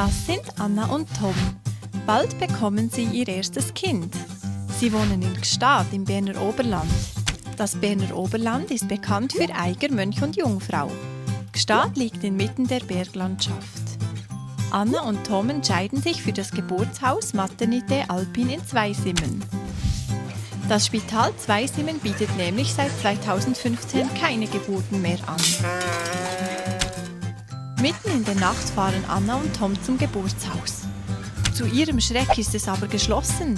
Das sind Anna und Tom. Bald bekommen sie ihr erstes Kind. Sie wohnen in Gstaad im Berner Oberland. Das Berner Oberland ist bekannt für Eiger, Mönch und Jungfrau. Gstaad liegt inmitten der Berglandschaft. Anna und Tom entscheiden sich für das Geburtshaus Maternité Alpin in Zweisimmen. Das Spital Zweisimmen bietet nämlich seit 2015 keine Geburten mehr an. Mitten in der Nacht fahren Anna und Tom zum Geburtshaus. Zu ihrem Schreck ist es aber geschlossen.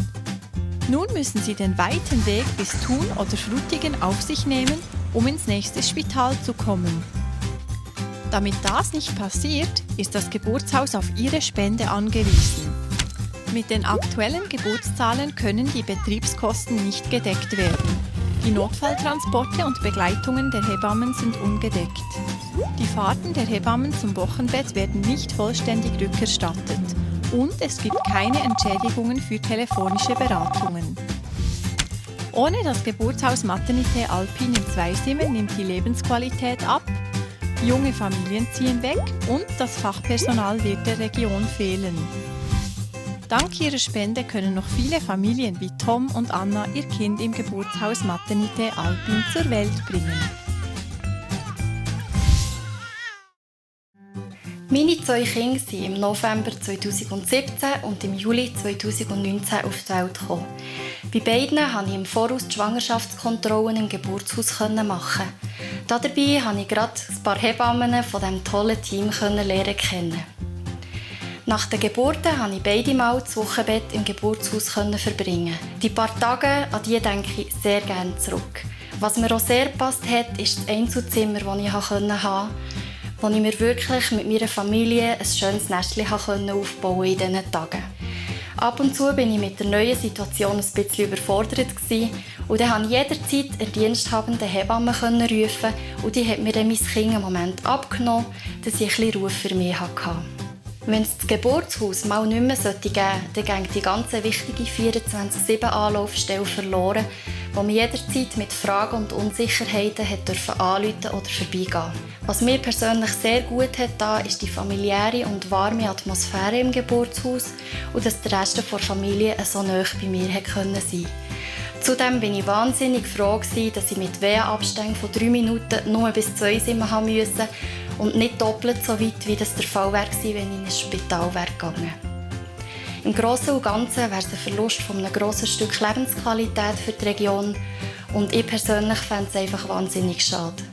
Nun müssen sie den weiten Weg bis Thun oder Frutigen auf sich nehmen, um ins nächste Spital zu kommen. Damit das nicht passiert, ist das Geburtshaus auf ihre Spende angewiesen. Mit den aktuellen Geburtszahlen können die Betriebskosten nicht gedeckt werden. Die Notfalltransporte und Begleitungen der Hebammen sind ungedeckt. Die Fahrten der Hebammen zum Wochenbett werden nicht vollständig rückerstattet. Und es gibt keine Entschädigungen für telefonische Beratungen. Ohne das Geburtshaus Maternité Alpin in Zweisimmen nimmt die Lebensqualität ab, junge Familien ziehen weg und das Fachpersonal wird der Region fehlen. Dank ihrer Spende können noch viele Familien wie Tom und Anna ihr Kind im Geburtshaus Maternité Alpin zur Welt bringen. Meine 2 Kinder sind im November 2017 und im Juli 2019 auf die Welt gekommen. Bei beiden konnte ich im Voraus die Schwangerschaftskontrollen im Geburtshaus machen. Dabei konnte ich gerade ein paar Hebammen von diesem tollen Team lernen kennen. Nach den Geburten konnte ich beide Mal das Wochenbett im Geburtshaus verbringen. Die paar Tage, an die denke ich sehr gerne zurück. Was mir auch sehr gepasst hat, ist das Einzelzimmer, das ich haben wo ich mir wirklich mit meiner Familie ein schönes Nestchen aufbauen in diesen Tagen. Ab und zu war ich mit der neuen Situation ein bisschen überfordert und dann konnte ich jederzeit eine diensthabende Hebamme rufen und die hat mir dann mein Kind einen Moment abgenommen, dass ich ein bisschen Ruhe für mich hatte. Wenn es das Geburtshaus mal nicht mehr geben sollte, dann geht die ganz wichtige 24/7-Anlaufstelle verloren, wo man jederzeit mit Fragen und Unsicherheiten anrufen oder vorbeigehen. Was mir persönlich sehr gut hat, ist die familiäre und warme Atmosphäre im Geburtshaus und dass der Rest der Familie so nahe bei mir sein konnte. Zudem bin ich wahnsinnig froh, dass ich mit Wehenabständen von 3 Minuten nur bis 2 Simmen musste und nicht doppelt so weit, wie das der Fall wäre, wenn ich in ein Spital gegangen wäre. Im Großen und Ganzen wäre es ein Verlust von einem grossen Stück Lebensqualität für die Region und ich persönlich fände es einfach wahnsinnig schade.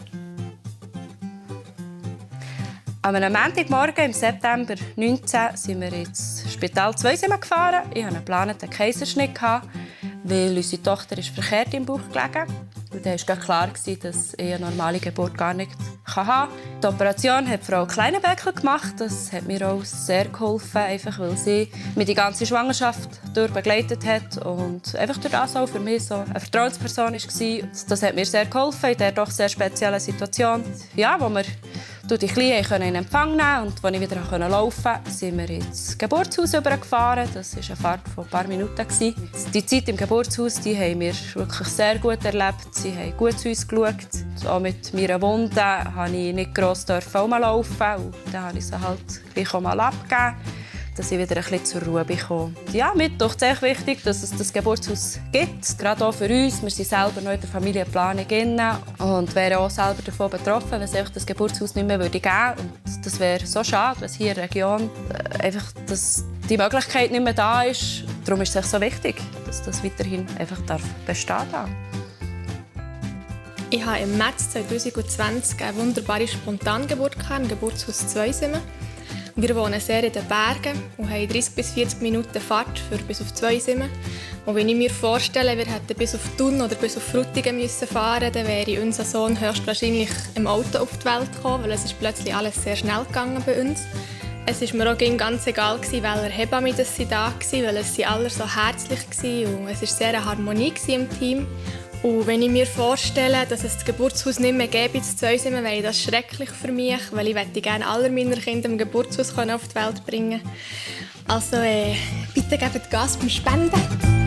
Am Montagmorgen im September 2019 sind wir ins Spital Zweisimmen gefahren. Ich hatte einen geplanten Kaiserschnitt, weil unsere Tochter ist verkehrt im Bauch gelegen. Und dann war klar, dass ich eine normale Geburt gar nicht haben kann. Die Operation hat Frau Kleinenbecker gemacht. Das hat mir auch sehr geholfen, einfach weil sie mich die ganze Schwangerschaft begleitet hat und einfach durch das auch für mich so eine Vertrauensperson war. Das hat mir sehr geholfen in dieser doch sehr speziellen Situation, ja, wo wir die Kleinen in Empfang nehmen und als ich wieder laufen konnte, sind wir ins Geburtshaus übergefahren. Das war eine Fahrt von ein paar Minuten. Die Zeit im Geburtshaus die haben wir wirklich sehr gut erlebt. Sie haben gut zu uns geschaut. Auch mit meiner Wunde durfte ich nicht gross rumlaufen. Und dann habe ich sie halt gleich auch mal abgegeben, dass ich wieder ein bisschen zur Ruhe bekomme. Ja, mir ist es sehr wichtig, dass es das Geburtshaus gibt, gerade auch für uns. Wir sind selber noch in der Familienplanung und wären auch selber davon betroffen, wenn es das Geburtshaus nicht mehr geben würde. Und das wäre so schade, wenn es hier in der Region einfach die Möglichkeit nicht mehr da ist. Darum ist es so wichtig, dass das weiterhin einfach bestehen darf. Ich hatte im März 2020 eine wunderbare Spontangeburt im Geburtshaus Zweisimmen. Wir wohnen sehr in den Bergen und haben 30 bis 40 Minuten Fahrt für bis auf Zweisimmen. Und wenn ich mir vorstelle, wir hätten bis auf Thun oder bis auf Frutigen fahren müssen, dann wäre unser Sohn höchstwahrscheinlich im Auto auf die Welt gekommen, weil es ist plötzlich alles sehr schnell gegangen bei uns. Es war mir auch ganz egal, welche Hebamme sie da war, weil es alle so herzlich waren und es war sehr eine Harmonie im Team. Und wenn ich mir vorstelle, dass es das Geburtshaus nicht mehr gäbe in Zweisimmen, wäre das schrecklich für mich, weil ich gerne alle meiner Kinder im Geburtshaus auf die Welt bringen. Also bitte gebt Gas beim Spenden.